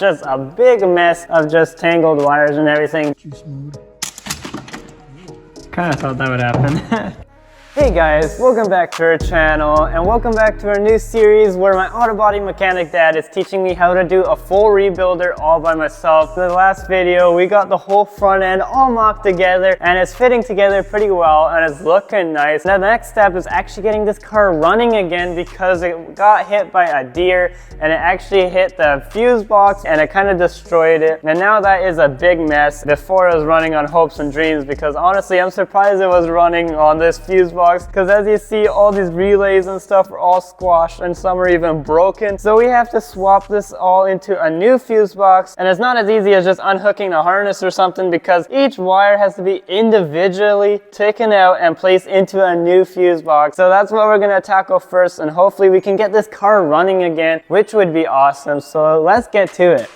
just a big mess of just tangled wires and everything. Kind of thought that would happen. Hey guys, welcome back to our channel and welcome back to our new series where my auto body mechanic dad is teaching me how to do a full rebuilder all by myself. In the last video, we got the whole front end all mocked together and it's fitting together pretty well and it's looking nice. Now the next step is actually getting this car running again because it got hit by a deer and it actually hit the fuse box and it kind of destroyed it. And now that is a big mess. Before it was running on hopes and dreams because honestly, I'm surprised it was running on this fuse box because as you see, all these relays and stuff are all squashed and some are even broken. So we have to swap this all into a new fuse box, and it's not as easy as just unhooking a harness or something because each wire has to be individually taken out and placed into a new fuse box. So that's what we're gonna tackle first, and hopefully we can get this car running again, which would be awesome. So let's get to it.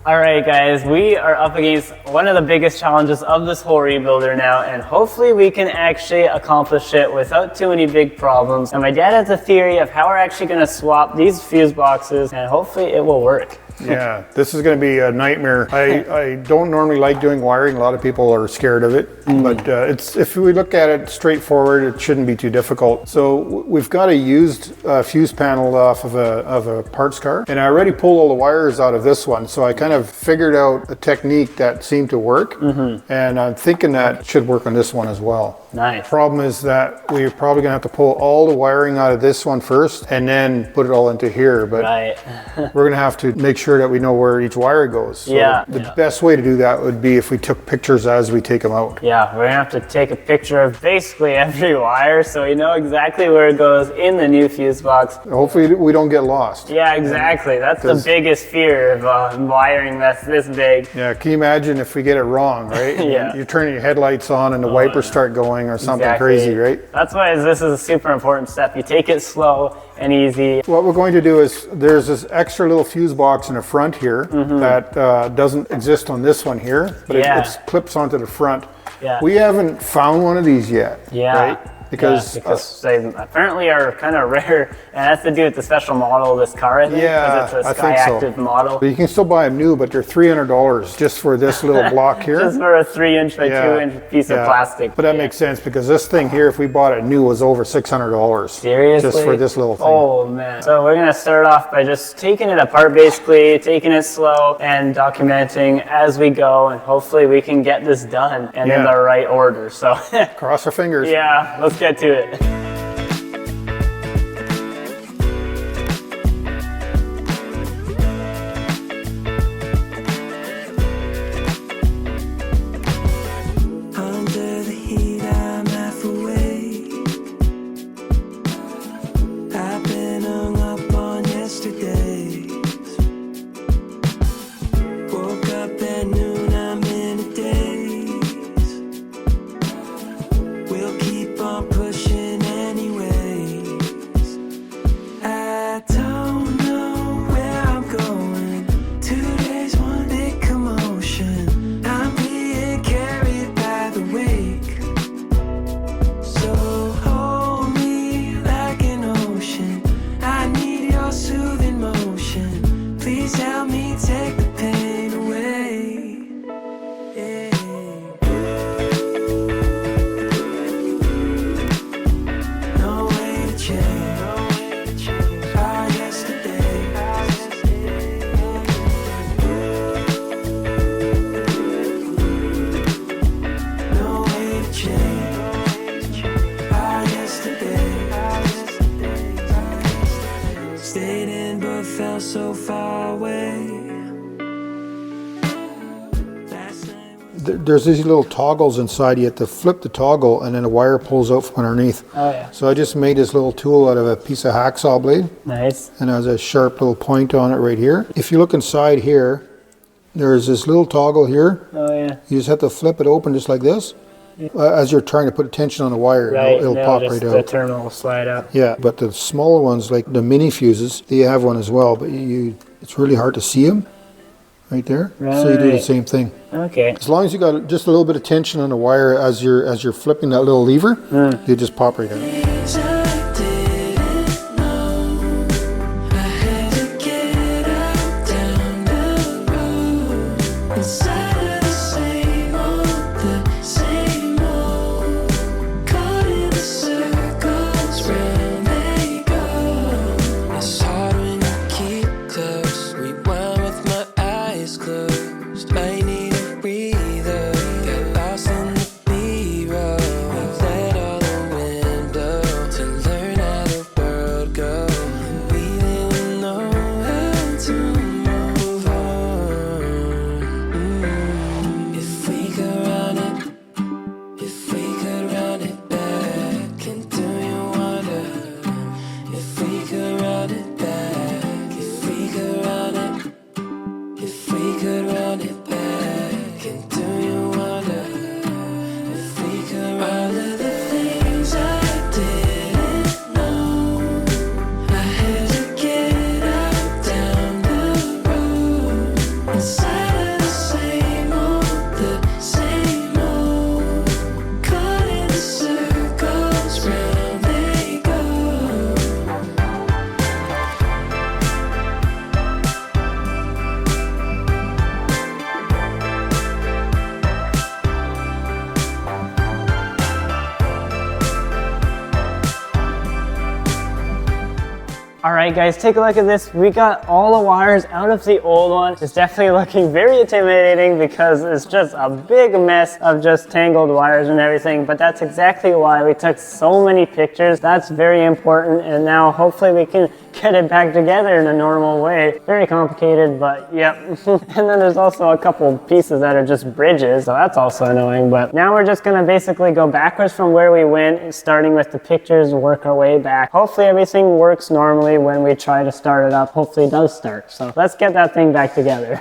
Alright guys, we are up against one of the biggest challenges of this whole rebuilder now, and hopefully we can actually accomplish it without too many big problems. And my dad has a theory of how we're actually going to swap these fuse boxes and hopefully it will work. Yeah, this is going to be a nightmare. I don't normally like doing wiring. A lot of people are scared of it, but if we look at it straightforward, it shouldn't be too difficult. So we've got a used fuse panel off of a parts car, and I already pulled all the wires out of this one. So I kind of figured out a technique that seemed to work, and I'm thinking that should work on this one as well. Nice. Problem is that we're probably going to have to pull all the wiring out of this one first, and then put it all into here. But we're going to have to make sure that we know where each wire goes. So the best way to do that would be if we took pictures as we take them out. Yeah, we're gonna have to take a picture of basically every wire so we know exactly where it goes in the new fuse box. Hopefully we don't get lost. Yeah, exactly. That's the biggest fear of wiring that's this big. Yeah, can you imagine if we get it wrong, right? Yeah. You're turning your headlights on and the wipers start going or something crazy, right? That's why this is a super important step. You take it slow and easy. What we're going to do is there's this extra little fuse box in the front here that doesn't exist on this one here, but it clips onto the front. We haven't found one of these yet, right? Because they apparently are kind of rare, and that's to do with the special model of this car, I think, because it's a Sky Active model. But you can still buy them new, but they're $300 just for this little block here. Just for a 3-inch by 2-inch piece of plastic. But that makes sense because this thing here, if we bought it new, was over $600. Seriously? Just for this little thing. Oh man. So we're gonna start off by just taking it apart basically, taking it slow and documenting as we go, and hopefully we can get this done and in the right order. So cross our fingers. Yeah, let's get to it. So far away. There's these little toggles inside. You have to flip the toggle and then a wire pulls out from underneath. Oh yeah. So I just made this little tool out of a piece of hacksaw blade. Nice. And it has a sharp little point on it right here. If you look inside here, there's this little toggle here. Oh yeah. You just have to flip it open just like this. As you're trying to put tension on the wire, Right, it'll pop right the out. terminal will slide out. Yeah, but the smaller ones, like the mini fuses, they have one as well, but it's really hard to see them right there. So you do the same thing. Okay. As long as you got just a little bit of tension on the wire as you're flipping that little lever, they just pop right out. All right, guys, take a look at this. We got all the wires out of the old one. It's definitely looking very intimidating because it's just a big mess of just tangled wires and everything, but that's exactly why we took so many pictures. That's very important, and now hopefully we can get it back together in a normal way. Very complicated, but yep. And then there's also a couple pieces that are just bridges, so that's also annoying. But now we're just gonna basically go backwards from where we went, starting with the pictures, work our way back. Hopefully everything works normally when we try to start it up. Hopefully it does start. So let's get that thing back together.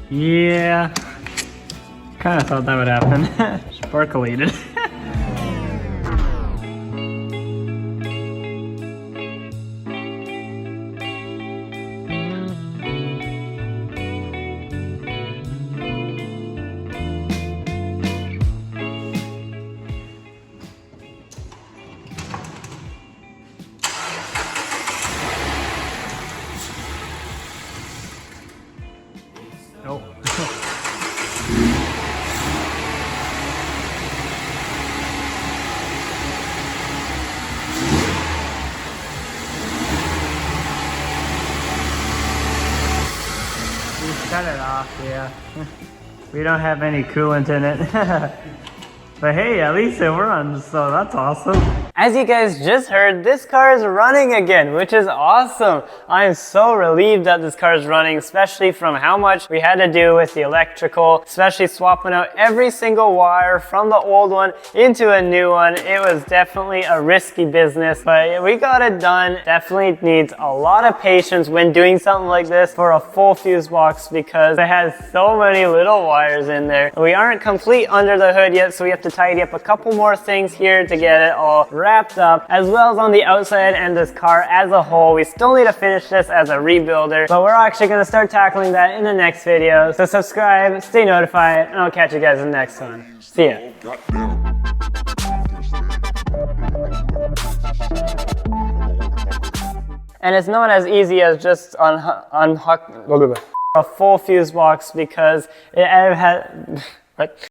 Yeah, kind of thought that would happen. Sparkulated. cut it off, yeah. We don't have any coolant in it. But hey, at least it runs, so that's awesome. As you guys just heard, this car is running again, which is awesome. I am so relieved that this car is running, especially from how much we had to do with the electrical, especially swapping out every single wire from the old one into a new one. It was definitely a risky business, but we got it done. Definitely needs a lot of patience when doing something like this for a full fuse box because it has so many little wires in there. We aren't complete under the hood yet, so we have to tidy up a couple more things here to get it all wrapped up, as well as on the outside and this car as a whole. We still need to finish this as a rebuilder, but we're actually going to start tackling that in the next video. So subscribe, stay notified, and I'll catch you guys in the next one. See ya. And it's not as easy as just unhook a full fuse box because it had what?